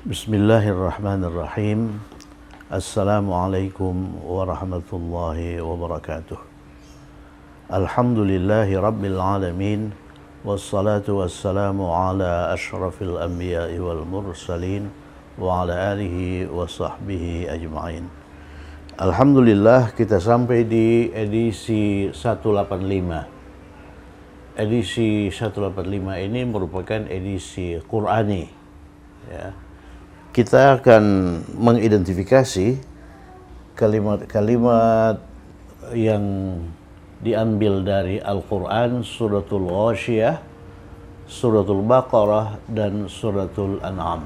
Bismillahirrahmanirrahim. Assalamualaikum warahmatullahi wabarakatuh. Alhamdulillahi rabbil alamin. Wassalatu wassalamu ala ashrafil anbiya'i wal mursalin wa ala alihi wa sahbihi ajma'in. Alhamdulillah, kita sampai di edisi 185. Edisi 185 ini merupakan edisi Qur'ani, ya. Kita akan mengidentifikasi kalimat-kalimat yang diambil dari Al-Quran, Suratul Ghashiyah, Suratul Baqarah, dan Suratul An'am.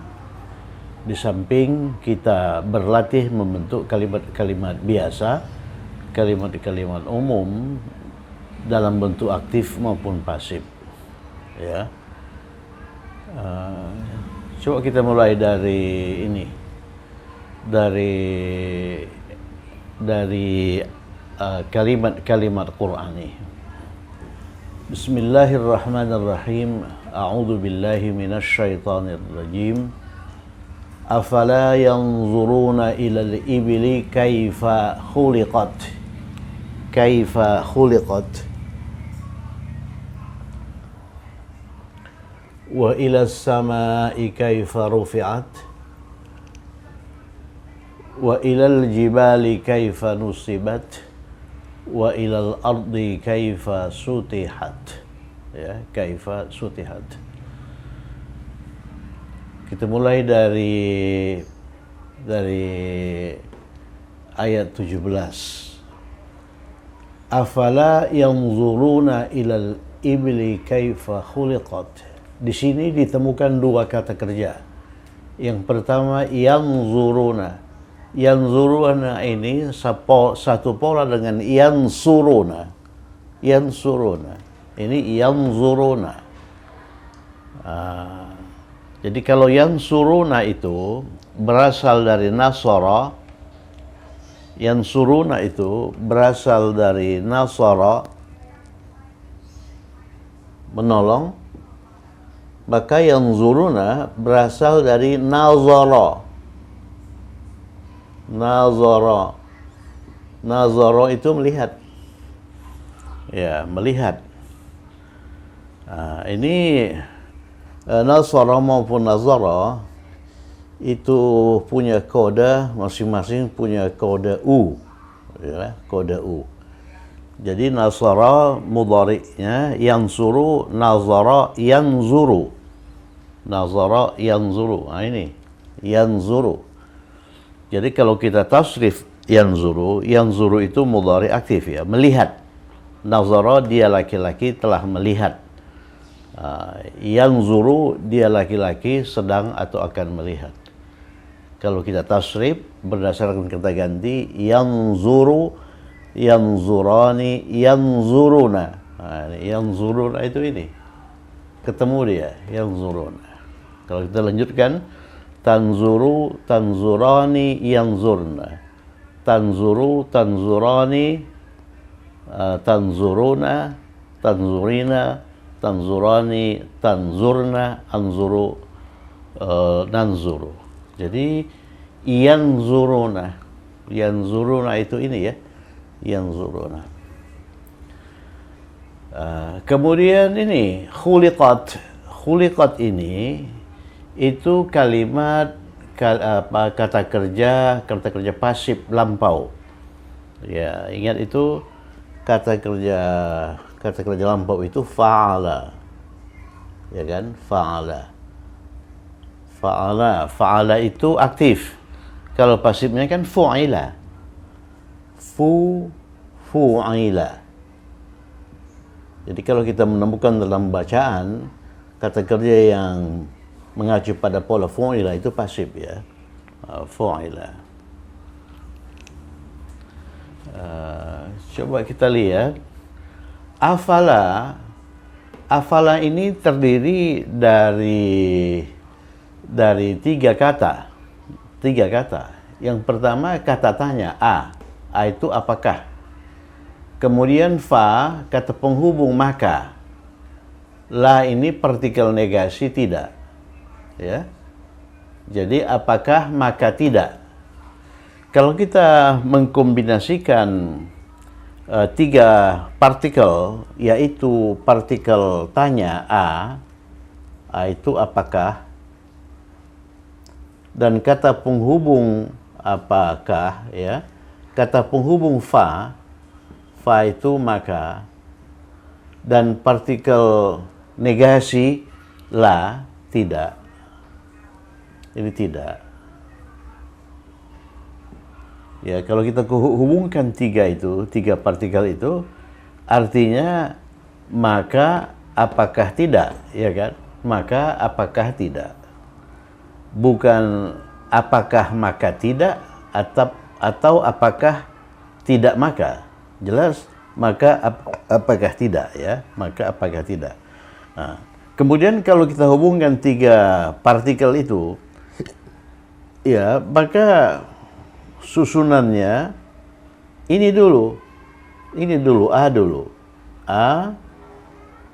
Di samping kita berlatih membentuk kalimat-kalimat biasa, kalimat-kalimat umum dalam bentuk aktif maupun pasif, ya. Coba kita mulai dari ini, dari kalimat-kalimat Qur'ani. Bismillahirrahmanirrahim. A'udzu billahi minasy syaithanir rajim. Afala yanzuruna ilal ibli kaifa khuliqat. Kaifa khuliqat. Wa ila samai kaifa rufi'at wa ilal jibali kaifa nusibat wa ilal ardi kaifa sutihat, ya, kaifa sutihat. Kita mulai dari ayat 17. Afala yanzuruna ilal ibli kaifa khuliqat. Di sini ditemukan dua kata kerja. Yang pertama, yanzuruna. Yanzuruna ini satu pola dengan yansuruna. Yansuruna. Ini yanzuruna. Jadi kalau yansuruna itu berasal dari nasara. Yansuruna itu berasal dari nasara, menolong. Maka yanzuruna berasal dari nazara. Nazara. Nazara itu melihat. Ya, melihat. Ini nasara maupun nazara itu punya kode, masing-masing punya kode U. Ya, kode U. Jadi nasara mudhari'nya yansuru, nazara yanzuru. Nazara yanzuru. Nah ini yanzuru. Jadi kalau kita tasrif yanzuru, yanzuru itu mudhari aktif, ya, melihat. Nazara dia laki-laki telah melihat. Yanzuru dia laki-laki sedang atau akan melihat. Kalau kita tasrif berdasarkan kata ganti, yanzuru, yanzurani, yanzuruna. Yanzuruna itu ini. Ketemu dia, yanzuruna. Kalau kita lanjutkan, tanzuru, tanzurani, yanzurna. Tanzuru, tanzurani, tanzuruna, tanzurina, tanzurani, tanzurna, anzuru, nanzuru. Jadi yanzuruna. Yanzuruna itu ini, ya, yanzuruna. Kemudian ini khuliqat. Khuliqat ini itu kalimat kata kerja pasif lampau. Ya, ingat itu kata kerja lampau itu fa'ala. Ya kan? Fa'ala. Fa'ala. Fa'ala itu aktif. Kalau pasifnya kan fu'ila. Fu'ila. Jadi kalau kita menemukan dalam bacaan kata kerja yang mengacu pada pola fu'ila itu pasif, ya. Fu'ila. Coba kita lihat. Afala. Afala ini terdiri dari tiga kata. Tiga kata. Yang pertama kata tanya, a. A itu apakah. Kemudian fa, kata penghubung maka. La ini partikel negasi tidak. Ya. Jadi apakah maka tidak? Kalau kita mengkombinasikan tiga partikel, yaitu partikel tanya A itu apakah, dan kata penghubung apakah, ya, kata penghubung fa itu maka, dan partikel negasi la tidak. Ini tidak. Ya, kalau kita hubungkan tiga partikel itu, artinya maka apakah tidak, ya kan? Maka apakah tidak. Bukan apakah maka tidak, atau apakah tidak maka. Jelas, maka apakah tidak, ya? Maka apakah tidak. Nah, kemudian kalau kita hubungkan tiga partikel itu, ya, maka susunannya ini dulu, A dulu, A,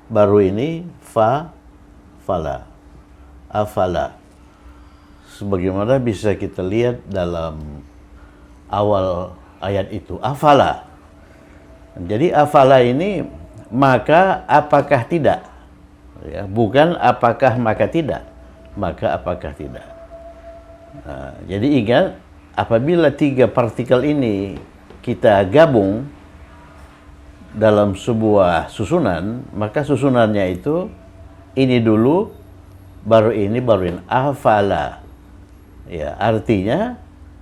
baru ini fala, afala. Sebagaimana bisa kita lihat dalam awal ayat itu, afala. Jadi afala ini maka apakah tidak, ya, bukan apakah maka tidak, maka apakah tidak. Nah, jadi ingat, apabila tiga partikel ini kita gabung dalam sebuah susunan, maka susunannya itu ini dulu, baru ini, afala. Ya, artinya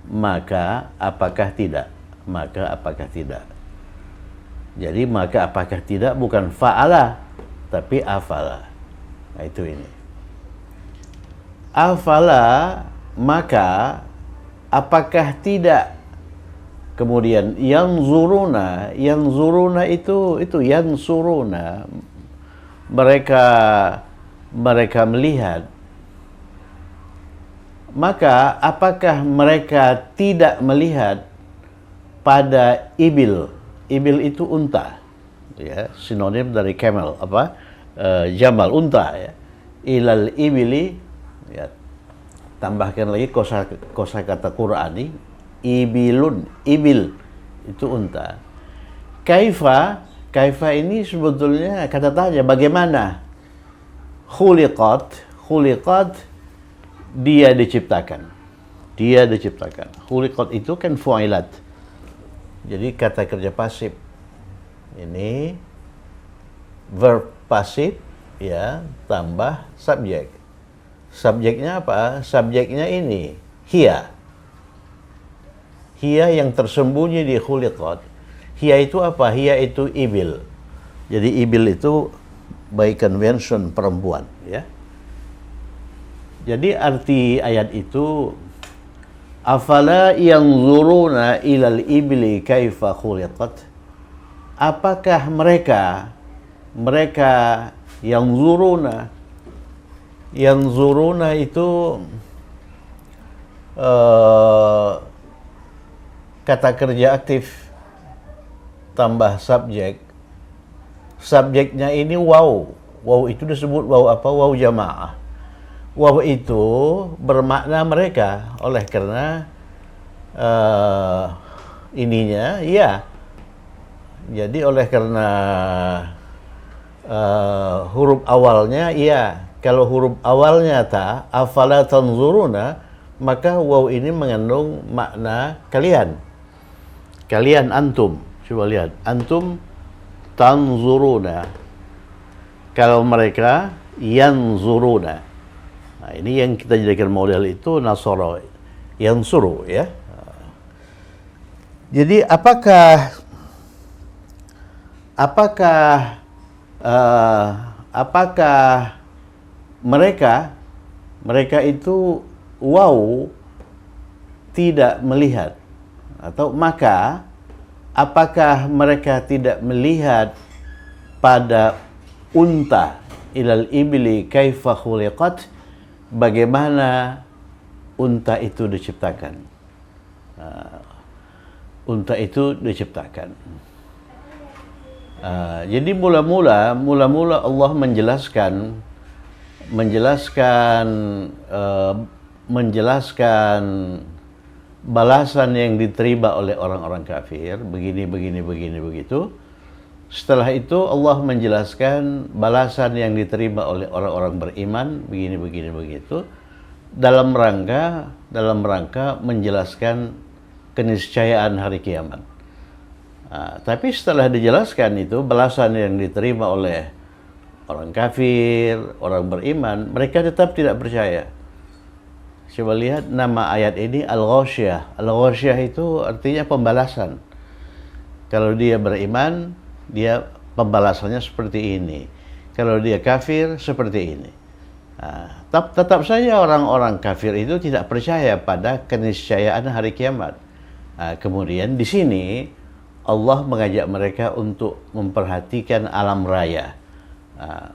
maka apakah tidak, maka apakah tidak. Jadi maka apakah tidak bukan fa'ala, tapi afala. Nah, itu ini. Afala, maka apakah tidak. Kemudian yang zuruna itu yang suruna, mereka melihat. Maka apakah mereka tidak melihat pada ibil itu unta, ya, sinonim dari camel, jamal, unta, ya. Ilal ibili, ya, tambahkan lagi kosakata Qur'ani, ibil itu unta. Kaifa ini sebetulnya kata tanya, bagaimana? Khuliqat dia diciptakan. Khuliqat itu kan fu'ilat, jadi kata kerja pasif. Ini verb pasif, ya, tambah subjek. Subjeknya apa? Subjeknya ini hiya yang tersembunyi di khuliqat. Hiya itu apa? Hiya itu ibil. Jadi ibil itu by convention perempuan, ya. Jadi arti ayat itu, afala yanzuruna ilal ibli kaifa khuliqat. Apakah mereka yanzuruna itu kata kerja aktif tambah subjek. Subjeknya ini waw itu disebut waw apa? Waw jamaah. Waw itu bermakna mereka, oleh karena ininya, ya. Jadi oleh karena huruf awalnya, ya. Kalau huruf awalnya ta, afala tanzuruna, maka waw ini mengandung makna kalian. Kalian, antum. Coba lihat, antum tanzuruna. Kalau mereka yanzuruna. Nah, ini yang kita jadikan model itu nasara yang suruh, ya. Jadi apakah mereka itu wow tidak melihat, atau maka apakah mereka tidak melihat pada unta, ilal ibli kaifa khuliqat, bagaimana unta itu diciptakan. Unta itu diciptakan. Jadi mula-mula Allah menjelaskan menjelaskan balasan yang diterima oleh orang-orang kafir, begini begitu. Setelah itu Allah menjelaskan balasan yang diterima oleh orang-orang beriman, begini begitu, dalam rangka menjelaskan keniscayaan hari kiamat. Tapi setelah dijelaskan itu balasan yang diterima oleh orang kafir, orang beriman, mereka tetap tidak percaya. Coba lihat nama ayat ini Al-Ghasyiyah. Al-Ghasyiyah itu artinya pembalasan. Kalau dia beriman, dia pembalasannya seperti ini. Kalau dia kafir, seperti ini. Tetap saja orang-orang kafir itu tidak percaya pada keniscayaan hari kiamat. Kemudian di sini Allah mengajak mereka untuk memperhatikan alam raya.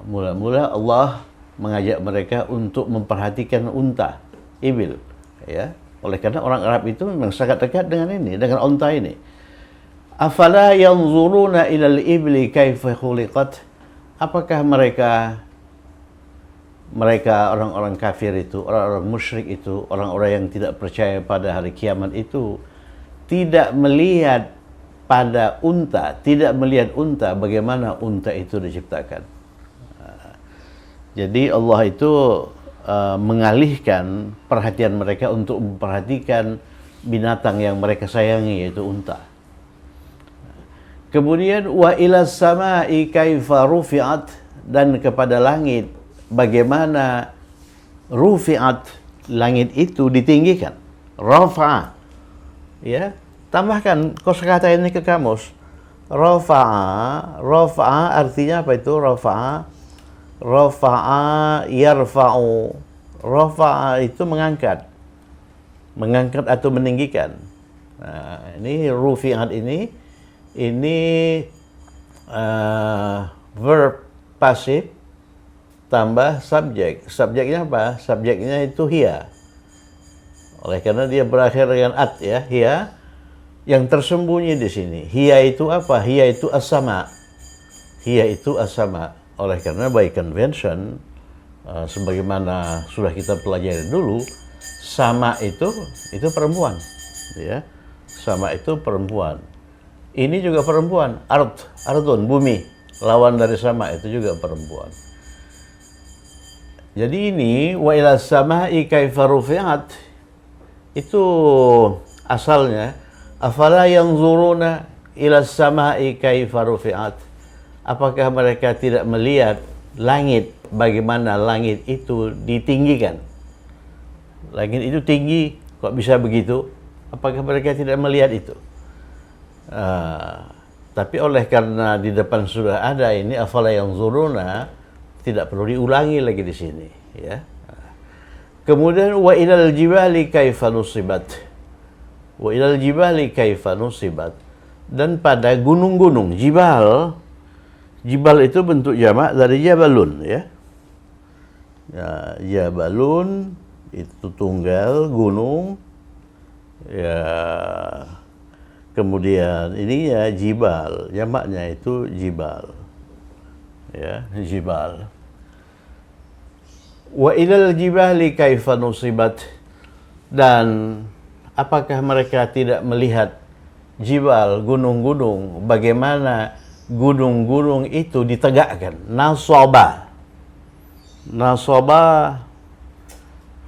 Mula-mula Allah mengajak mereka untuk memperhatikan unta, ibil, ya. Oleh karena orang Arab itu memang sangat dekat dengan unta ini. Afala yanzuruna ilal ibli kaifa khuliqat? Apakah mereka orang-orang kafir itu, orang-orang musyrik itu, orang-orang yang tidak percaya pada hari kiamat itu tidak melihat pada unta, tidak melihat unta, bagaimana unta itu diciptakan. Jadi Allah itu mengalihkan perhatian mereka untuk memperhatikan binatang yang mereka sayangi, yaitu unta. Kemudian wa ilas sama'i kaifa rufi'at, dan kepada langit bagaimana rufi'at, langit itu ditinggikan. Rafa'a, ya, tambahkan kosakata ini ke kamus. Rafa'a artinya apa itu? Rafa'a yarfa'u. Rafa'a itu mengangkat atau meninggikan. Ini rufi'at ini verb pasif tambah subjek. Subjeknya apa? Subjeknya itu hiya. Oleh karena dia berakhir dengan at, ya, hiya, yang tersembunyi di sini. Hiya itu apa? Hiya itu as-sama. Hiya itu as-sama. Oleh karena by convention, sebagaimana sudah kita pelajari dulu, sama itu perempuan, ya. Sama itu perempuan. Ini juga perempuan. Ardun, bumi. Lawan dari sama itu juga perempuan. Jadi ini wa ila sama'i kaifa rufi'at, itu asalnya afala yanzuruna ila sama'i kaifa rufi'at. Apakah mereka tidak melihat langit, bagaimana langit itu ditinggikan? Langit itu tinggi, kok bisa begitu? Apakah mereka tidak melihat itu? Tapi oleh karena di depan sudah ada ini afala yanzuruna, tidak perlu diulangi lagi di sini, ya. Kemudian wa ilal jibali kaifa nusibat. Wa ilal jibali kaifa nusibat. Dan pada gunung-gunung, jibal itu bentuk jamak dari jabalun, ya. Jabalun itu tunggal, gunung, ya. Kemudian ini ya jibal, jamaknya itu jibal, ya, jibal. Wa ilal jibali kaifa nusibat, dan apakah mereka tidak melihat jibal, gunung-gunung, bagaimana gunung-gunung itu ditegakkan? Nasaba,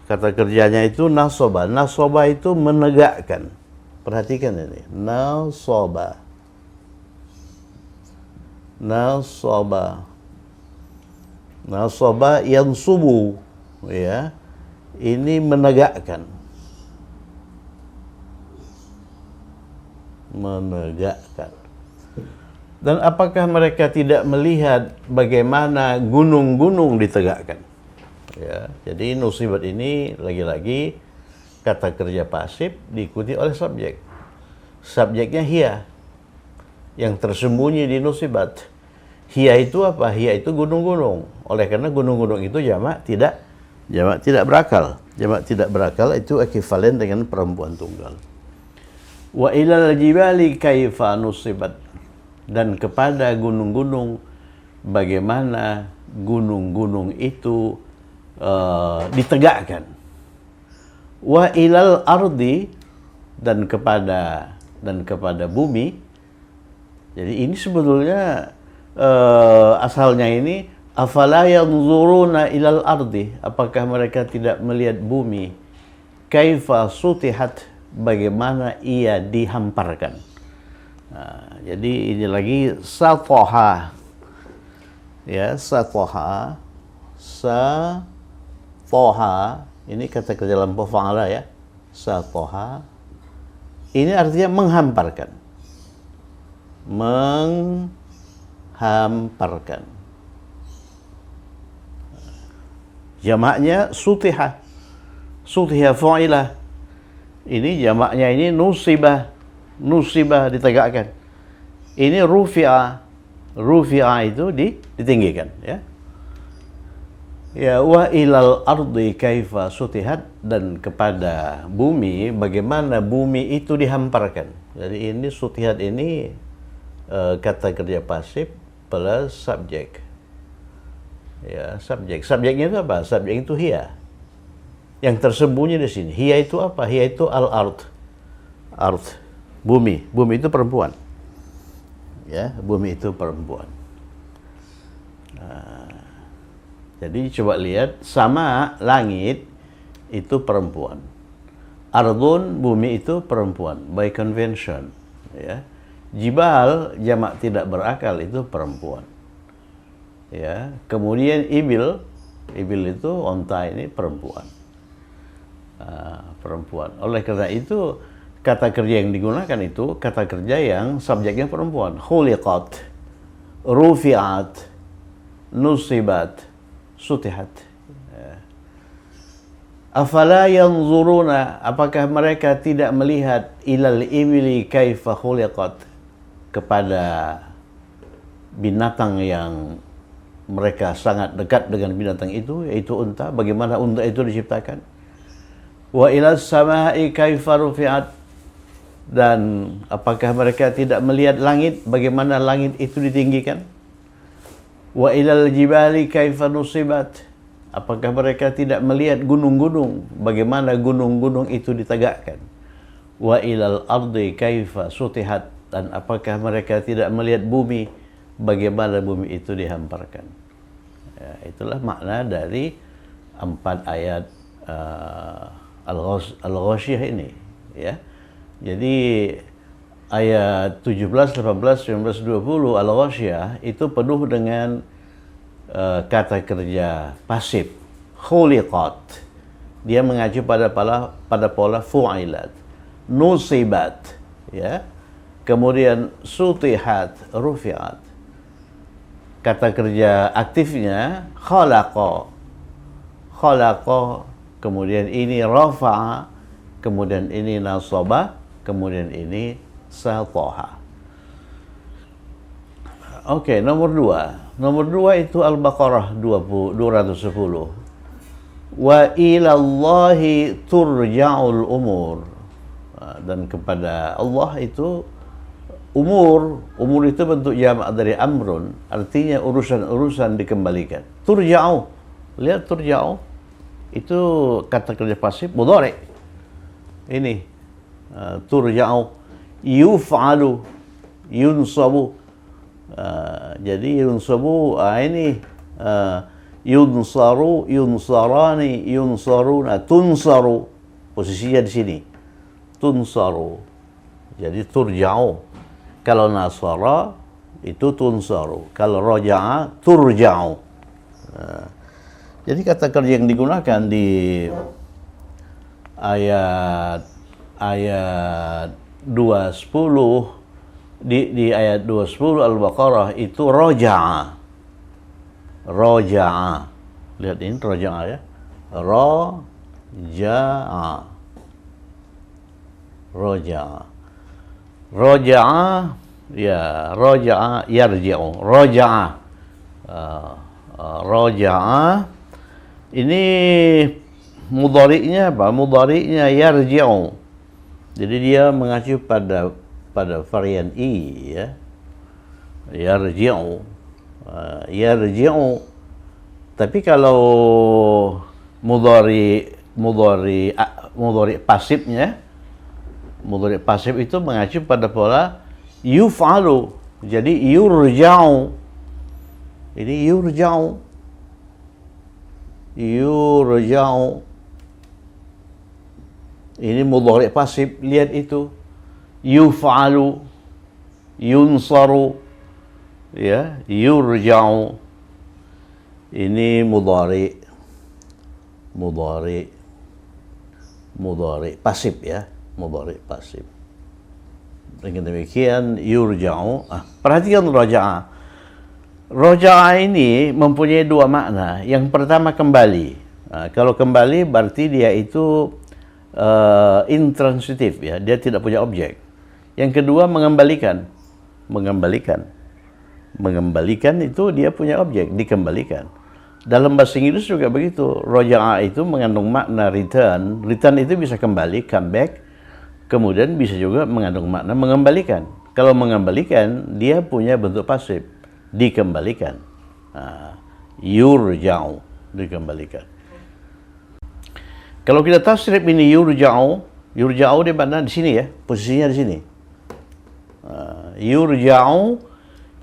kata kerjanya itu nasaba. Nasaba itu menegakkan. Perhatikan ini, nasaba yansubu, ya, ini menegakkan. Dan apakah mereka tidak melihat bagaimana gunung-gunung ditegakkan? Ya, jadi nusibat ini lagi-lagi kata kerja pasif diikuti oleh subjek. Subjeknya hiya, yang tersembunyi di nusibat. Hiya itu apa? Hiya itu gunung-gunung. Oleh karena gunung-gunung itu jamak tidak berakal. Jamak tidak berakal itu ekivalen dengan perempuan tunggal. Wa ilal jibali kaifa nusibat, dan kepada gunung-gunung bagaimana gunung-gunung itu ditegakkan. Wa ilal ardi, dan kepada bumi. Jadi ini sebetulnya asalnya ini afala yanzuruna ilal ardi, apakah mereka tidak melihat bumi, kaifa sutihat, bagaimana ia dihamparkan. Nah, jadi ini lagi satoha, ya, satoha, ini kata kerja dalam fa'ala ya, satoha, ini artinya menghamparkan, jamaknya sutiha fa'ilah. Ini jamaknya ini nusibah ditegakkan. Ini rufi'a itu ditinggikan, ya. Ya, wa ilal ardi kaifa sutihat, dan kepada bumi bagaimana bumi itu dihamparkan. Jadi ini sutihat ini kata kerja pasif plus subjek. Ya, subjeknya itu apa? Subjek itu hiya. Yang tersembunyi di sini. Hiya itu apa? Hiya itu al-ard. Bumi itu perempuan. Ya, bumi itu perempuan. Jadi coba lihat, sama langit itu perempuan. Ardun, bumi itu perempuan by convention, ya. Jibal, jamak tidak berakal, itu perempuan. Ya, kemudian ibil itu onta, ini perempuan. Perempuan. Oleh karena itu kata kerja yang digunakan itu kata kerja yang subjeknya perempuan. Khuliqat, rufi'at, nusibat, sutihat. Afala yanzuruna, apakah mereka tidak melihat ilal ibli kaifa khuliqat, kepada binatang yang mereka sangat dekat dengan binatang itu, yaitu unta, bagaimana unta itu diciptakan. Wa ilas samai kaifa rufi'at, dan apakah mereka tidak melihat langit, bagaimana langit itu ditinggikan. Wa ilal jibali kaifa nusibat, apakah mereka tidak melihat gunung-gunung, bagaimana gunung-gunung itu ditegakkan. Wa ilal ardi kaifa sutihat, dan apakah mereka tidak melihat bumi, bagaimana bumi itu dihamparkan. Ya, itulah makna dari 4 ayat Al-Ghasyiyah ini, ya. Jadi ayat 17, 18, 19, 20 Al-Ghasyiyah itu penuh dengan kata kerja pasif. Khuliqat, dia mengacu pada pola fu'ilat. Nusibat, ya. Kemudian sutihat, rufi'at. Kata kerja aktifnya khalaqa, kemudian ini rafa'a, kemudian ini nasaba, kemudian ini satoha. Oke, nomor 2 itu Al-Baqarah 210. Wa ilallahi turja'ul umur, dan kepada Allah itu umur itu bentuk jamak dari amrun, artinya urusan-urusan dikembalikan. Turja'u, lihat turja'u itu kata kerja pasif mudhari. Ini turja'u, yuf'alu, yunsabu. Jadi yunsabu, ini yunsaru, yunsarani, yunsaruna, tunsaru, posisinya di sini. Tunsaru. Jadi turja'u. Kalau nasara itu tunsaru, kalau roja'a turja'u. Jadi kata kerja yang digunakan di ayat 210 di ayat 210 Al-Baqarah itu roja'a. Lihat ini roja'a, ya. Roja'a, ya, roja'a yarji'u. Roja'a ini mudhari'nya apa? Mudhari'nya yarji'u. Jadi dia mengacu pada varian i, ya. Yarji'u. Tapi kalau mudhari mudhari pasifnya. Mudhari pasif itu mengacu pada pola yuf'alu. Jadi yurja'u. Ini yurja'u. Yurja'u. Ini mudhari pasif, lihat itu. Yuf'alu, yunsaru, ya, yurja'u. Ini mudhari pasif, ya, mudhari pasif. Dengan demikian yurja'u. Perhatikan raja'a. Raja'a ini mempunyai dua makna. Yang pertama kembali. Kalau kembali berarti dia itu intransitif, ya, dia tidak punya objek. Yang kedua mengembalikan. Mengembalikan itu dia punya objek, dikembalikan. Dalam bahasa Inggris juga begitu. Raja'a itu mengandung makna return. Return itu bisa kembali, come back. Kemudian bisa juga mengandung makna mengembalikan. Kalau mengembalikan, dia punya bentuk pasif, dikembalikan. Yurja'u, dikembalikan. Kalau kita tasrif ini yurja'u di mana? Di sini, ya, posisinya di sini. Yurja'u,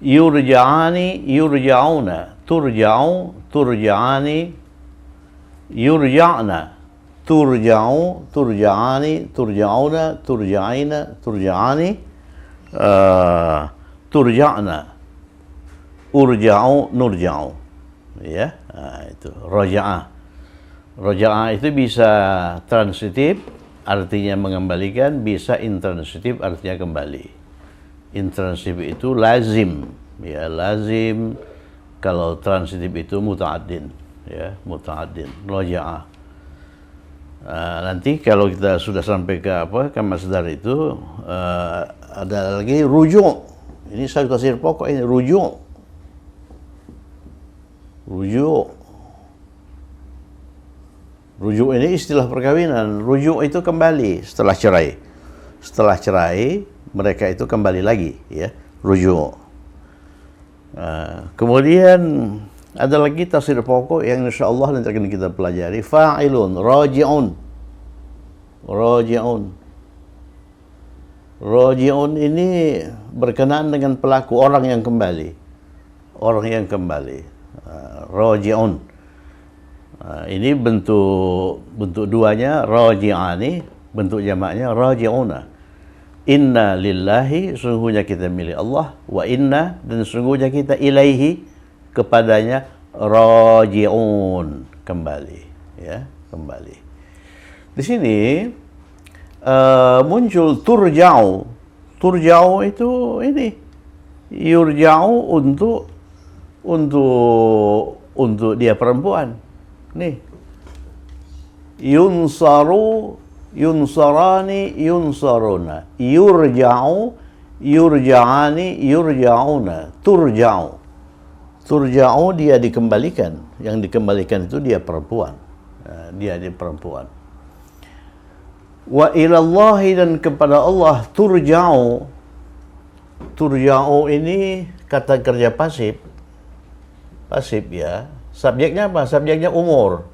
yurja'ani, yurja'una, turja'u, turja'ani, yurja'na, turja'u, turja'ani, turja'una, turja'ina, turja'ani, turja'na, urja'u, nurja'u. Ya, itu raja'ah. Raja'ah itu bisa transitif, artinya mengembalikan, bisa intransitif, artinya kembali. Intransitif itu lazim, ya, lazim. Kalau transitif itu muta'addin, ya, muta'addin, raja'ah. Nanti kalau kita sudah sampai ke ke masdar itu, ada lagi rujuk. Ini saya tafsir pokok ini, rujuk. Rujuk ini istilah perkawinan. Rujuk itu kembali setelah cerai. Setelah cerai, mereka itu kembali lagi, ya, rujuk. Kemudian ada lagi tafsir pokok yang insyaallah nanti akan kita pelajari. Fa'ilun, raji'un. Raji'un ini berkenaan dengan pelaku, orang yang kembali. Raji'un. Ini bentuk duanya raji'ani, bentuk jamaknya raji'una. Inna lillahi, sungguhnya kita milik Allah, wa inna, dan sungguhnya kita ilaihi, kepadanya raji'un, kembali, ya, kembali. Di sini muncul turja'u. Turja'u itu ini yurja'u untuk dia perempuan. Nih, yunsaru, yunsarani, yunsaruna, yurja'u, yurja'ani, yurja'una, turja'u. Turja'u dia dikembalikan. Yang dikembalikan itu dia perempuan. Dia perempuan. Wa ilallahi, dan kepada Allah turja'u. Turja'u ini kata kerja pasif. Pasif, ya. Subjeknya apa? Subjeknya umur.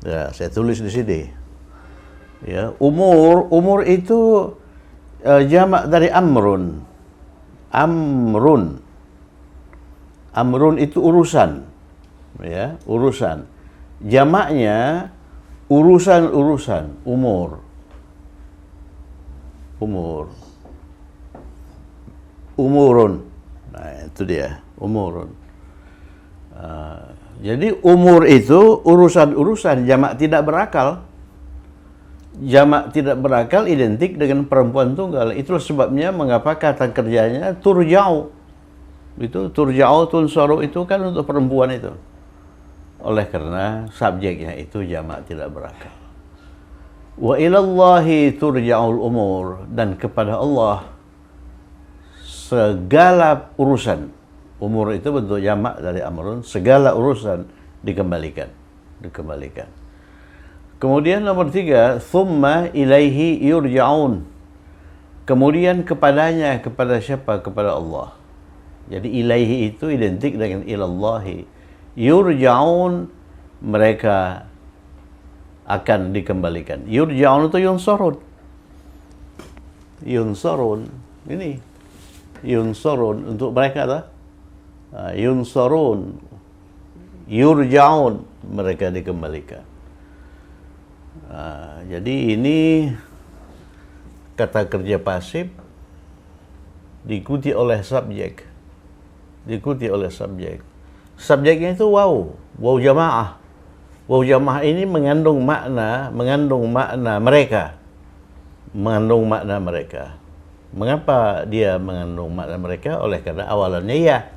Ya, saya tulis di sini. Ya, umur itu jamak dari amrun. Amrun itu urusan. Ya, urusan. Jamaknya urusan-urusan, umur. Umurun. Nah, itu dia, umurun. Jadi umur itu urusan-urusan, jamak tidak berakal. Jamak tidak berakal identik dengan perempuan tunggal. Itulah sebabnya mengapa kata kerjanya turja'u. Itu turja'u, tunsaru itu kan untuk perempuan itu. Oleh karena subjeknya itu jamak tidak berakal. Wa ilallahi turja'ul umur, dan kepada Allah segala urusan. Umur itu bentuk jamak dari amrun, segala urusan dikembalikan. Kemudian nomor 3, thumma ilaihi yurja'un. Kemudian kepadanya, kepada siapa? Kepada Allah. Jadi ilaihi itu identik dengan ilallahi. Yurja'un, mereka akan dikembalikan. Yurja'un itu yunsarun. Yunsarun. Ini. Yunsarun. Untuk mereka tak? Yunsarun. Yurja'un. Mereka dikembalikan. Jadi ini kata kerja pasif diikuti oleh subjek. Diikuti oleh subjek. Subjeknya itu waw. Waw jamaah. Waw jamaah ini mengandung makna mereka. Mengandung makna mereka. Mengapa dia mengandung makna mereka? Oleh karena awalannya ya.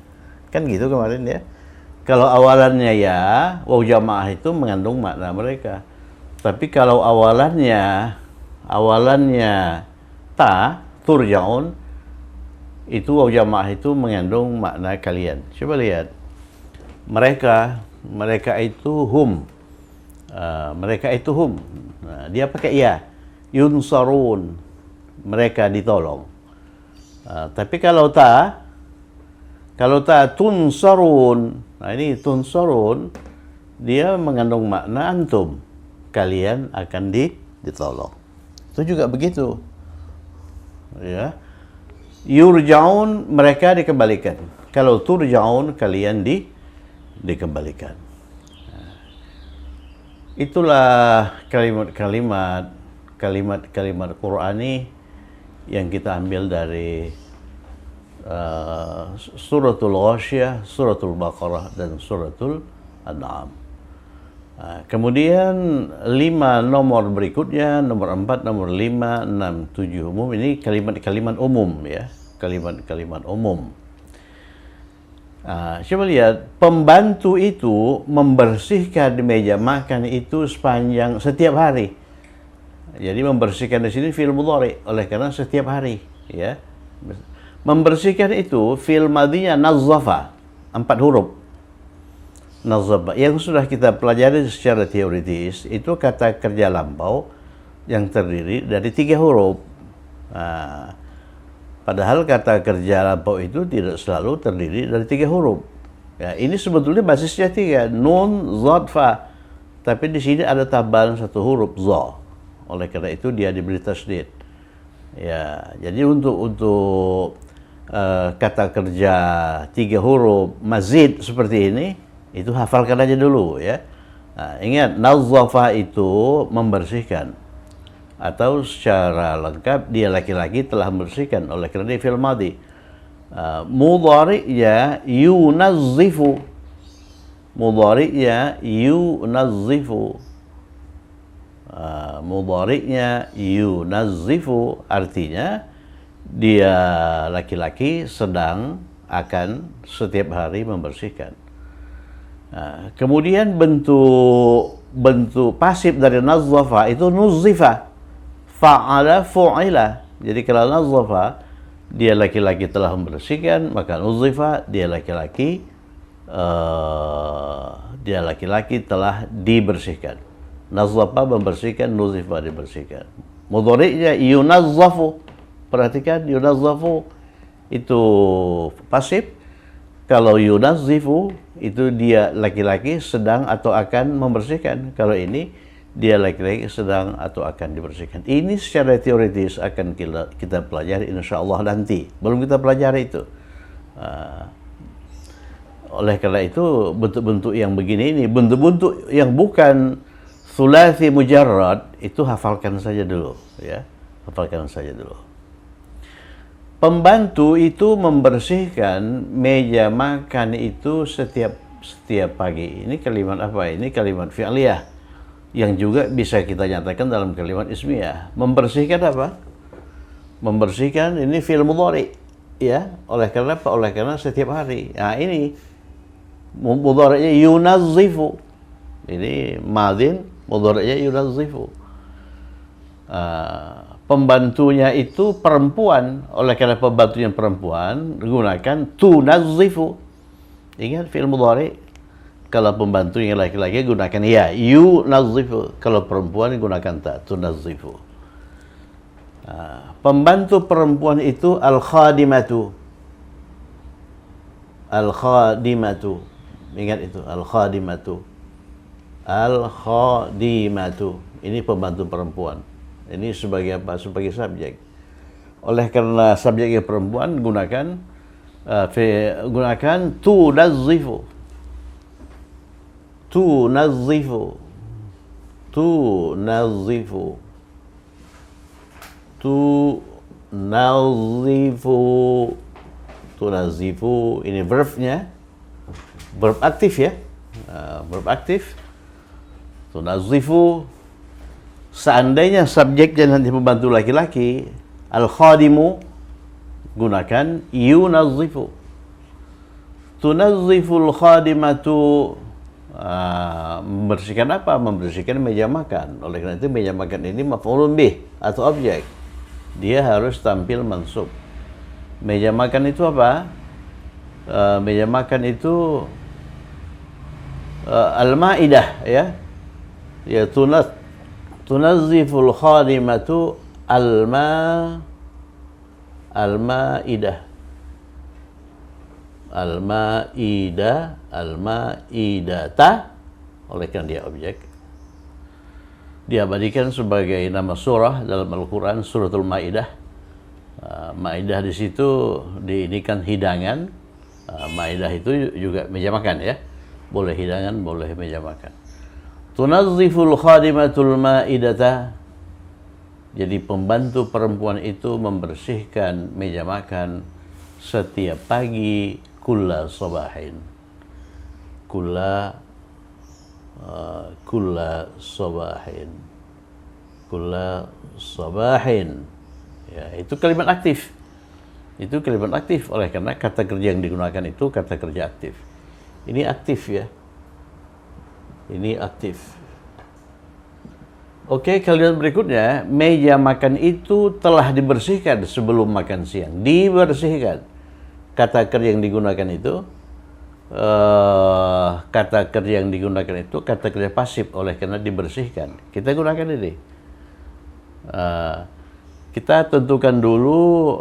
Kan gitu kemarin ya. Kalau awalannya ya, waw jamaah itu mengandung makna mereka. Tapi kalau awalannya ta, turja'un, itu waw jamaah itu mengandung makna kalian. Coba lihat. Mereka itu hum. Mereka itu hum. Dia pakai ya. Yunsarun. Mereka ditolong. Tapi kalau ta tunsarun. Nah ini tunsarun, dia mengandung makna antum. Kalian akan ditolong. Itu juga begitu. Ya. Yurja'un, mereka dikembalikan. Kalau turja'un, kalian dikembalikan. Itulah kalimat Qur'ani yang kita ambil dari suratul Ghasyiyah, suratul Baqarah, dan suratul An'am. Kemudian 5 nomor berikutnya, nomor 4, nomor 5, 6, 7 umum. Ini kalimat-kalimat umum ya, kalimat-kalimat umum. Coba lihat, pembantu itu membersihkan di meja makan itu setiap hari. Jadi membersihkan di sini fi'il mudhari, oleh karena setiap hari ya. Membersihkan itu fi'il madhinya nazzafa, 4 huruf. Nazzafa yang sudah kita pelajari secara teoritis itu kata kerja lampau yang terdiri dari 3 huruf. Padahal kata kerja lampau itu tidak selalu terdiri dari 3 huruf. Ya, ini sebetulnya basisnya 3, nun, zat, fa. Tapi di sini ada tambahan 1 huruf za. Oleh karena itu dia diberi tasdid. Ya, jadi untuk kata kerja 3 huruf mazid seperti ini, itu hafalkan aja dulu ya. Ingat, nazzafa itu membersihkan, atau secara lengkap dia laki-laki telah membersihkan, oleh karena dia fi'il madhi. Mudhari'nya yunazzifu. Mudhari'nya yunazzifu. Mudhari'nya yunazzifu artinya dia laki-laki sedang akan setiap hari membersihkan. Kemudian bentuk pasif dari nazzafa itu nuzzifa, fa'ala, fu'ila. Jadi kalau nazzafa dia laki-laki telah membersihkan, maka nuzzifa dia laki-laki telah dibersihkan. Nazzafa membersihkan, nuzzifa dibersihkan. Mudhari'nya yunazzafu. Perhatikan, yunazzafu itu pasif. Kalau yunazzifu itu dia laki-laki sedang atau akan membersihkan. Kalau ini dia laki-laki sedang atau akan dibersihkan. Ini secara teoritis akan kita pelajari insyaallah nanti. Belum kita pelajari itu. Oleh karena itu bentuk-bentuk yang begini ini, bentuk-bentuk yang bukan thulathi mujarrad, itu hafalkan saja dulu ya. Hafalkan saja dulu. Pembantu itu membersihkan meja makan itu setiap pagi. Ini kalimat apa? Ini kalimat fi'liyah yang juga bisa kita nyatakan dalam kalimat ismiyah. Membersihkan apa? Membersihkan ini fi'il mudhari ya. Oleh karena apa? Oleh karena setiap hari. Nah, ini mudhari'nya yunazzifu. Ini madhin, mudhari'nya yunazzifu. Pembantunya itu perempuan, oleh karena pembantunya perempuan gunakan tunazzifu. Ingat fi'il mudhari, kalau pembantunya laki-laki gunakan ya, yunazzifu. Kalau perempuan gunakan ta, tunazzifu. Pembantu perempuan itu al-khadimatu. Al-khadimatu. Ingat itu, al-khadimatu. Al-khadimatu. Ini pembantu perempuan. Ini sebagai apa? Sebagai subjek. Oleh karena subjeknya perempuan, gunakan tunazzifu. Tunazzifu. Tunazzifu. Tunazzifu. Tunazzifu. Ini verbnya. Verb aktif ya. Verb aktif. Tunazzifu. Seandainya subjeknya nanti membantu laki-laki, al-khadimu, gunakan yunazzifu. Tunazziful khadimatu, membersihkan apa? Membersihkan meja makan. Oleh karena itu meja makan ini maf'ulun bih atau objek. Dia harus tampil mansub. Meja makan itu apa? Meja makan itu al-ma'idah ya. Ya tunazziful khadimatu al-ma'idah. Al-ma'idata, oleh karena dia objek, diabadikan sebagai nama surah dalam Al-Quran, suratul Ma'idah. Ma'idah di situ diinikan hidangan. Ma'idah itu juga meja makan ya. Boleh hidangan, boleh meja makan. Tunazziful khadimatul ma'idata. Jadi pembantu perempuan itu membersihkan meja makan setiap pagi, kulla sabahin. Kulla sabahin. Kulla sabahin. Ya, itu kalimat aktif. Itu kalimat aktif, oleh karena kata kerja yang digunakan itu kata kerja aktif. Ini aktif ya. Ini aktif. Oke, kalimat berikutnya, meja makan itu telah dibersihkan sebelum makan siang. Dibersihkan. Kata kerja yang digunakan itu, kata kerja yang digunakan itu kata kerja pasif, oleh karena dibersihkan. Kita gunakan ini. Kita tentukan dulu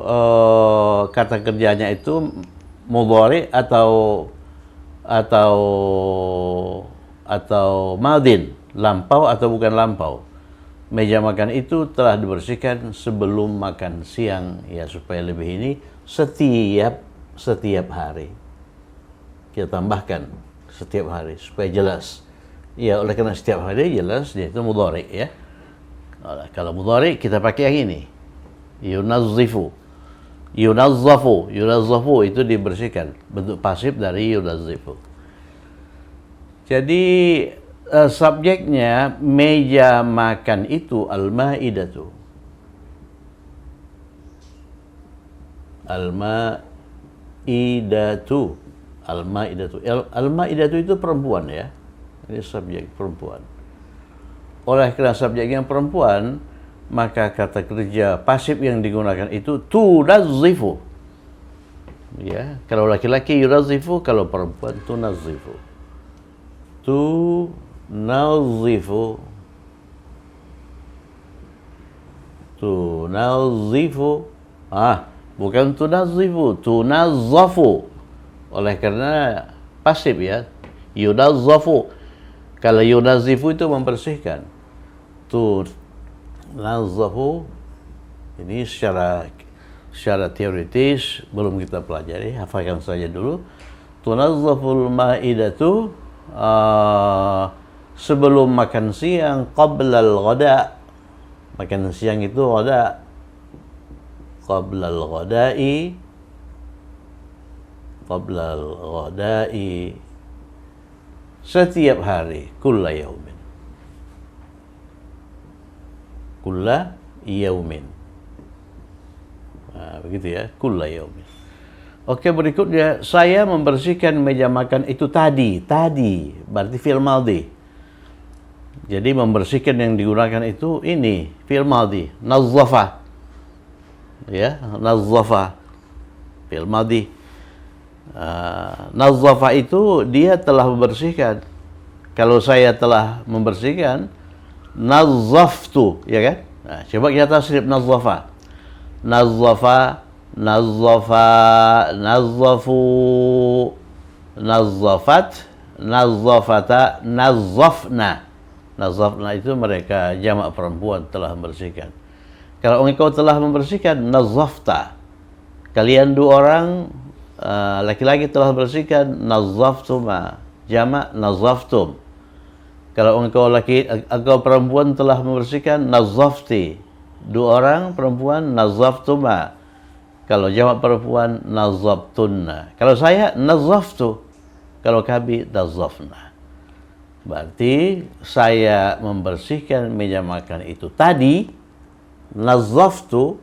kata kerjanya itu mudhari atau madin, lampau atau bukan lampau. Meja makan itu telah dibersihkan sebelum makan siang, ya, supaya lebih ini setiap hari. Kita tambahkan setiap hari supaya jelas. Ya, oleh karena setiap hari jelas dia itu mudhari ya. Kalau mudhari kita pakai yang ini. Yunazzifu. Yunazzafu itu dibersihkan, bentuk pasif dari yunazzifu. Jadi subjeknya meja makan itu al-ma'idatu. Al-ma'idatu. Al-ma'idatu itu perempuan ya. Ini subjek perempuan. Oleh karena subjeknya perempuan, maka kata kerja pasif yang digunakan itu tunazzifu. Ya, kalau laki-laki yunazzifu, kalau perempuan tunazzifu. Tunazzifu. Bukan tunazzifu, tunazzafu. Oleh karena pasif ya. Yunazzafu. Kalau yunazzifu itu membersihkan. Tunazzafu ini secara teoritis belum kita pelajari, hafalkan saja dulu. Tunazzaful ma'idatu sebelum makan siang, qablal ghada. Makan siang itu ghada. Qablal ghada'i setiap hari, kulla yaumin. Kulla yaumin. Begitu ya, kulla yaumin. Oke, berikutnya, saya membersihkan meja makan itu tadi, berarti fi'il madhi. Jadi membersihkan yang digunakan itu ini, fi'il madhi, nazzafa. Ya, nazzafa, fi'il madhi. Nazzafa itu dia telah membersihkan. Kalau saya telah membersihkan, nazzaftu, ya kan? Nah, coba kita tasrif nazzafa. Nazzafa, nazzafa, nazzafu, nazzafat, Nazafata, nazafna. Nazafna itu mereka jamak perempuan telah membersihkan. Kalau engkau telah membersihkan, nazafta. Kalian dua orang laki-laki telah membersihkan, nazaftuma. Jamak nazaftum. Kalau engkau perempuan telah membersihkan, nazafti. Dua orang perempuan, nazaftuma. Kalau jamak perempuan, nazaftunna. Kalau saya, nazaftu. Kalau kami, nazafna. Berarti saya membersihkan meja makan itu tadi, nazaftu,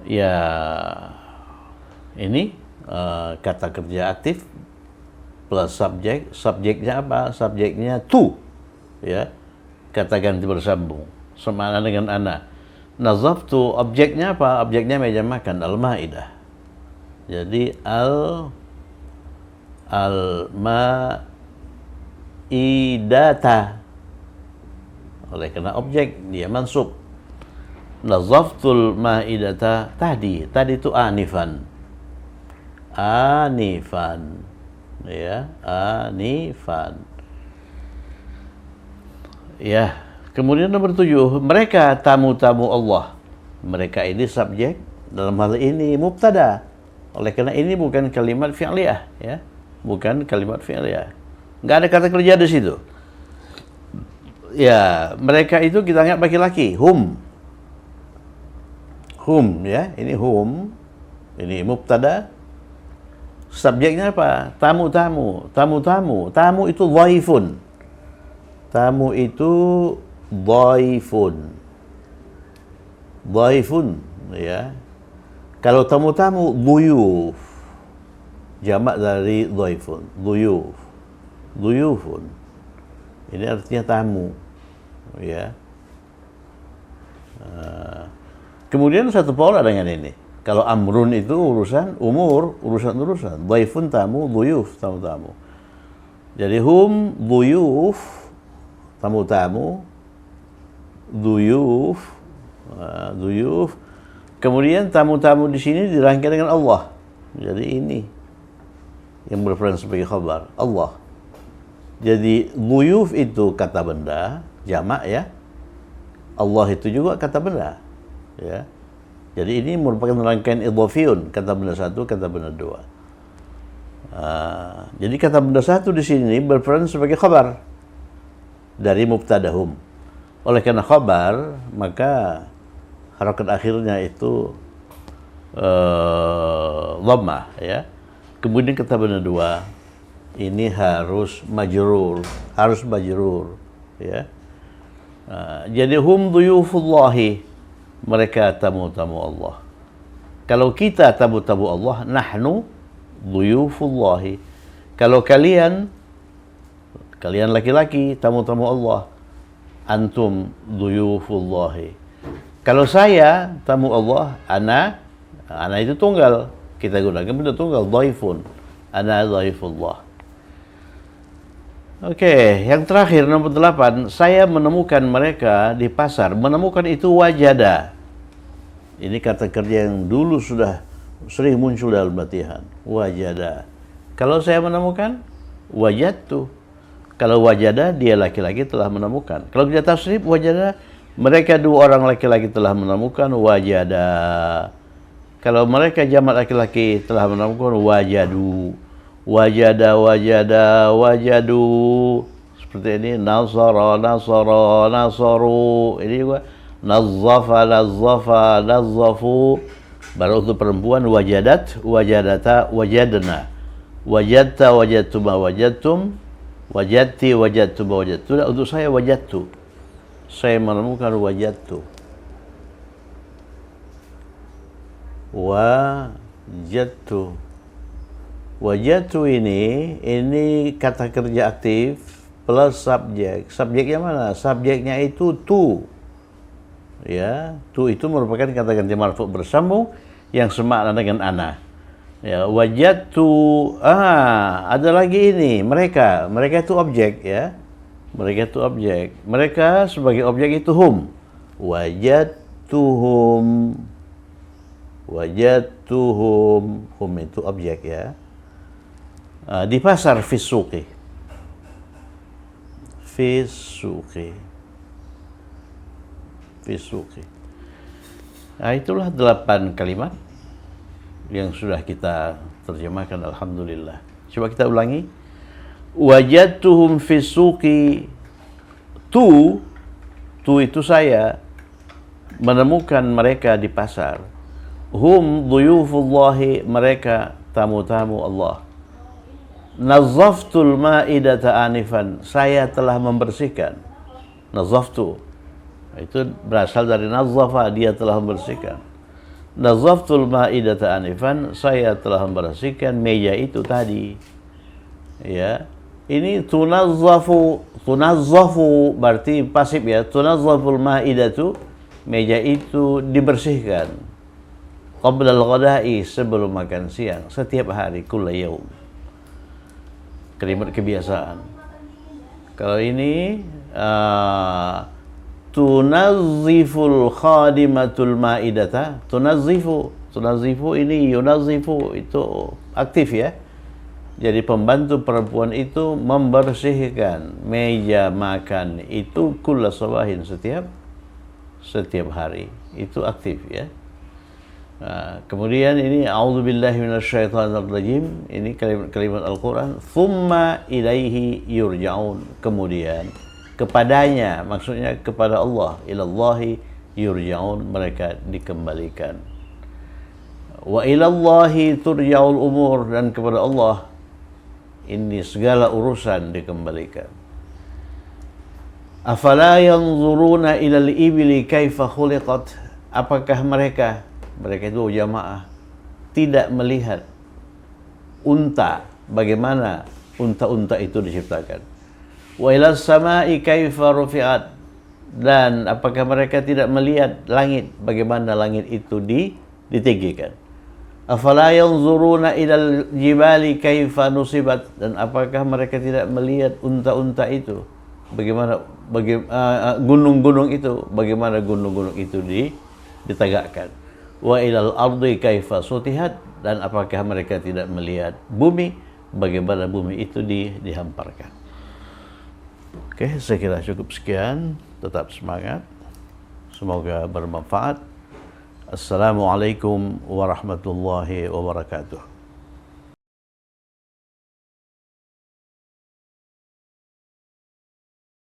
ya ini kata kerja aktif plus subjek. Subjeknya apa? Subjeknya tu, ya, kata ganti bersambung semana dengan ana. Nazaftu, objeknya apa? Objeknya meja makan, al-maidah. Jadi al-maidata. Oleh karena objek dia mansub. Nazaftul maidata tadi itu anifan, ya, anifan. Ya, kemudian nomor 7, mereka tamu-tamu Allah. Mereka ini subjek, dalam hal ini mubtada. Oleh karena ini bukan kalimat fi'liyah, ya. Bukan kalimat fi'liyah. Enggak ada kata kerja di situ. Ya, mereka itu kita anggap laki-laki, hum, ya. Ini hum, ini mubtada. Subjeknya apa? Tamu-tamu. Tamu itu dhaifun. Tamu itu dhaifun, ya. Kalau tamu-tamu, dhuyuf. Jamak dari dhaifun, dhuyufun. Ini artinya tamu, ya. Kemudian satu pola dengan ini. Kalau amrun itu urusan umur, urusan. Dhaifun tamu, dhuyuf tamu-tamu. Jadi hum dhuyuf, tamu-tamu, dhuyuf. Kemudian tamu-tamu di sini dirangkai dengan Allah. Jadi ini yang berperan sebagai khabar, Allah. Jadi dhuyuf itu kata benda, jamak, ya. Allah itu juga kata benda, ya. Jadi ini merupakan rangkaian idhofiyun, kata benda satu, kata benda dua. Jadi kata benda satu di sini berperan sebagai khabar dari mubtadahum. Oleh karena khabar, maka harakat akhirnya itu dhammah, ya. Kemudian kata benda dua ini harus majrur, ya. Jadi hum dhuyufullahi, mereka tamu-tamu Allah. Kalau kita tamu-tamu Allah, nahnu dhuyufullahi. Kalau kalian laki-laki tamu-tamu Allah, antum dhuyufullahi. Kalau saya tamu Allah, ana itu tunggal. Kita gunakan benda tunggal, dhaifun. Ana dhaifullah. Oke, yang terakhir nomor 8, saya menemukan mereka di pasar. Menemukan itu wajada. Ini kata kerja yang dulu sudah sering muncul dalam latihan. Wajada. Kalau saya menemukan, wajadtu. Kalau wajada, dia laki-laki telah menemukan. Kalau kita tasrif, wajada, mereka dua orang laki-laki telah menemukan, wajada. Kalau mereka jamak laki-laki telah menemukan, wajadu. Wajadu. Seperti ini, nasara, nasaru. Ini juga nazzafa, nazzafu. Baru untuk perempuan, wajadat, wajadata, wajadna. Wajadta, wajadtuma, wajadtum. Wajadti, wajadtuma, wajadtu. Untuk saya, wajadtu. Saya menemukan wajadtu. Wajadtu ini kata kerja aktif plus subjek. Subjeknya mana? Subjeknya itu tu. Ya, tu itu merupakan kata ganti marfu bersambung yang semakna dengan ana. Ya, wajadtu. Ada lagi ini, mereka itu objek, ya. Mereka itu objek. Mereka sebagai objek itu hum. Wajadtuhum. Wajadtuhum. Hum itu objek ya. Di pasar fisuqi. Fisuqi. Fisuqi. Nah, itulah 8 kalimat yang sudah kita terjemahkan, alhamdulillah. Coba kita ulangi. Wajadtuhum fisuqi. Tu itu saya menemukan mereka di pasar. Hum duyufullahi, mereka tamu-tamu Allah. Nazaftul ma'idata anifan, saya telah membersihkan. Nazaftu itu berasal dari nazafa, dia telah membersihkan. Nazaftul ma'idata anifan, saya telah membersihkan meja itu tadi. Ya, ini tunazzafu berarti pasif ya. Tunazzaful ma'idatu, meja itu dibersihkan. Qabla al-ghada'i, sebelum makan siang, setiap hari, kulla yaum. Kalimat kebiasaan. Kalau ini tunazziful khadimatul ma'idata. Tunazzifu ini yunazzifu, itu aktif ya. Jadi pembantu perempuan itu membersihkan meja makan itu kulla sabahin, setiap hari. Itu aktif ya. Nah, kemudian ini a'udzubillahi minasyaitonirrajim, ini kalimat Al-Qur'an, tsumma ilaihi yurja'un, kemudian kepadanya, maksudnya kepada Allah, ilallahi yurja'un, mereka dikembalikan. Wa ilallahi turja'ul umur, dan kepada Allah ini segala urusan dikembalikan. Afala yanzuruna ilal ibli kaifa khuliqat, apakah mereka itu jamaah tidak melihat unta, bagaimana unta-unta itu diciptakan. Wa ilas sama'i kaifa rufi'at, dan apakah mereka tidak melihat langit, bagaimana langit itu ditinggikan. Afala yanzuruna ilal jibali kaifa nusibat, dan apakah mereka tidak melihat unta-unta itu, bagaimana gunung-gunung itu, bagaimana gunung-gunung itu ditegakkan. Wa ilal ardi kaifa sutihat, dan apakah mereka tidak melihat bumi, bagaimana bumi itu dihamparkan. Oke, saya kira cukup sekian. Tetap semangat, semoga bermanfaat. Assalamualaikum warahmatullahi wabarakatuh.